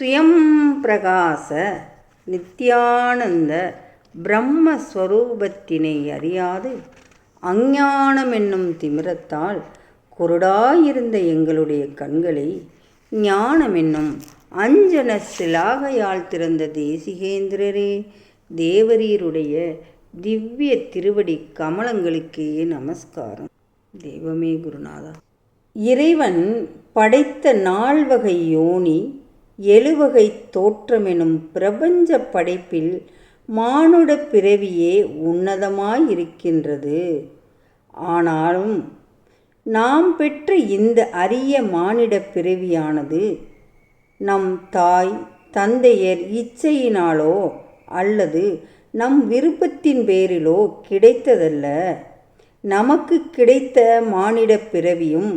சுயம் பிரகாச நித்யானந்த பிரம்மஸ்வரூபத்தினை அறியாது அஞ்ஞானம் என்னும் திமிரத்தால் குருடாயிருந்த எங்களுடைய கண்களை ஞானம் என்னும் அஞ்சன சிலாகையால் திறந்த தேசிகேந்திரரே, தேவரீருடைய திவ்ய திருவடி கமலங்களுக்கே நமஸ்காரம். தெய்வமே குருநாதா. இறைவன் படைத்த 4 வகை யோனி 7 வகை தோற்றமெனும் பிரபஞ்ச படைப்பில் மானுட பிறவியே உன்னதமாயிருக்கின்றது. ஆனாலும் நாம் பெற்ற இந்த அரிய மானிட பிறவியானது நம் தாய் தந்தையர் இச்சையினாலோ அல்லது நம் விருப்பத்தின் பேரிலோ கிடைத்ததல்ல. நமக்கு கிடைத்த மானிட பிறவியும்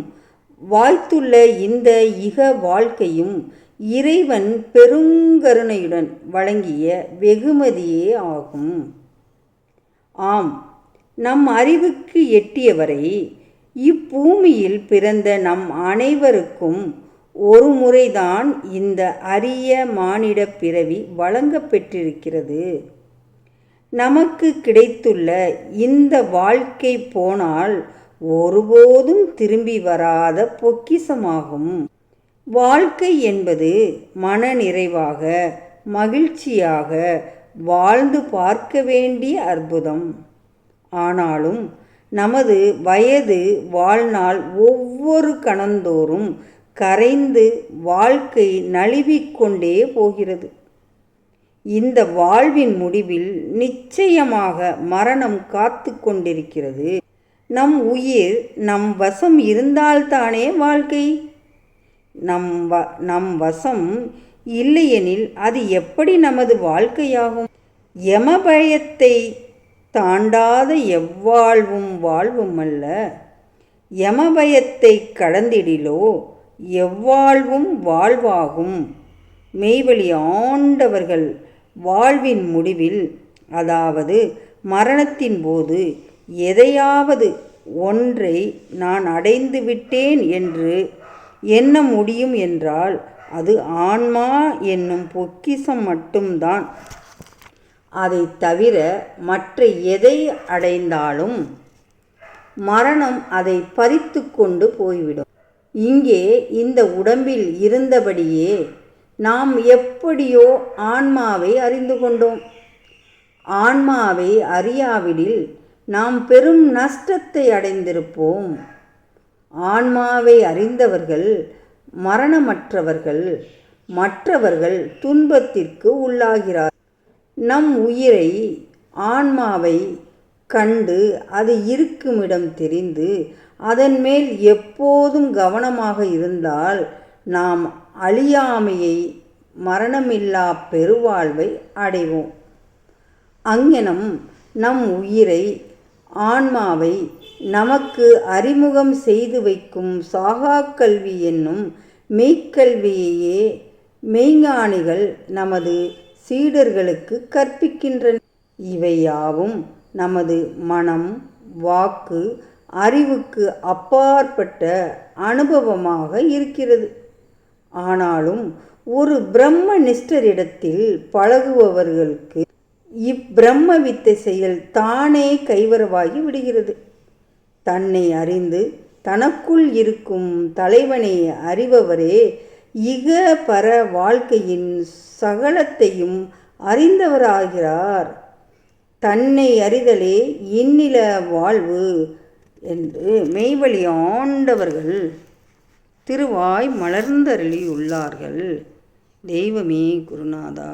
வாய்த்துள்ள இந்த இக வாழ்க்கையும் இறைவன் பெருங்கருணையுடன் வழங்கிய வெகுமதியே ஆகும். ஆம், நம் அறிவுக்கு எட்டியவரை இப்பூமியில் பிறந்த நம் அனைவருக்கும் ஒரு முறைதான் இந்த அரிய மானிட பிறவி வழங்கப்பெற்றிருக்கிறது. நமக்கு கிடைத்துள்ள இந்த வாழ்க்கை போனால் ஒருபோதும் திரும்பி வராத பொக்கிஷமாகும். வாழ்க்கை என்பது மன நிறைவாக மகிழ்ச்சியாக வாழ்ந்து பார்க்க வேண்டிய அற்புதம். ஆனாலும் நமது வயது வாழ்நாள் ஒவ்வொரு கணந்தோறும் கரைந்து வாழ்க்கை நழுவிக்கொண்டே போகிறது. இந்த வாழ்வின் முடிவில் நிச்சயமாக மரணம் காத்து கொண்டிருக்கிறது. நம் உயிர் நம் வசம் இருந்தால்தானே வாழ்க்கை. நம் வசம் இல்லையெனில் அது எப்படி நமது வாழ்க்கையாகும்? யமபயத்தை தாண்டாத எவ்வாழ்வும் வாழ்வும் அல்ல. யமபயத்தை கடந்திடிலோ எவ்வாழ்வும் வாழ்வாகும். மெய்வழி ஆண்டவர்கள் வாழ்வின் முடிவில், அதாவது மரணத்தின் போது எதையாவது ஒன்றை நான் அடைந்து விட்டேன் என்று எண்ண முடியும் என்றால் அது ஆன்மா என்னும் பொக்கிஷம் மட்டும்தான். அதை தவிர மற்ற எதை அடைந்தாலும் மரணம் அதை பறித்து கொண்டு போய்விடும். இங்கே இந்த உடம்பில் இருந்தபடியே நாம் எப்படியோ ஆன்மாவை அறிந்து கொண்டோம். ஆன்மாவை அறியாவிடில் நாம் பெரும் நஷ்டத்தை அடைந்திருப்போம். ஆன்மாவை அறிந்தவர்கள் மரணமற்றவர்கள். மற்றவர்கள் துன்பத்திற்கு உள்ளாகிறார். நம் உயிரை ஆன்மாவை கண்டு அது இருக்குமிடம் தெரிந்து அதன் மேல் எப்போதும் கவனமாக இருந்தால் நாம் அழியாமையை மரணமில்லா பெருவாழ்வை அடைவோம். அங்ஙனம் நம் உயிரை ஆன்மாவை நமக்கு அறிமுகம் செய்து வைக்கும் சாகா கல்வி என்னும் மெய்க்கல்வியையே மெய்ஞானிகள் நமது சீடர்களுக்கு கற்பிக்கின்றனர். இவையாவும் நமது மனம் வாக்கு அறிவுக்கு அப்பாற்பட்ட அனுபவமாக இருக்கிறது. ஆனாலும் ஒரு பிரம்ம நிஷ்டரிடத்தில் பழகுபவர்களுக்கு இப்பிரம்ம வித்தை செயல் தானே கைவரவாகி விடுகிறது. தன்னை அறிந்து தனக்குள் இருக்கும் தலைவனை அறிபவரே இக பர வாழ்க்கையின் சகலத்தையும் அறிந்தவராகிறார். தன்னை அறிதலே இன்னில வாழ்வு என்று மெய்வழி ஆண்டவர்கள் திருவாய் மலர்ந்தருளியுள்ளார்கள். தெய்வமே குருநாதா.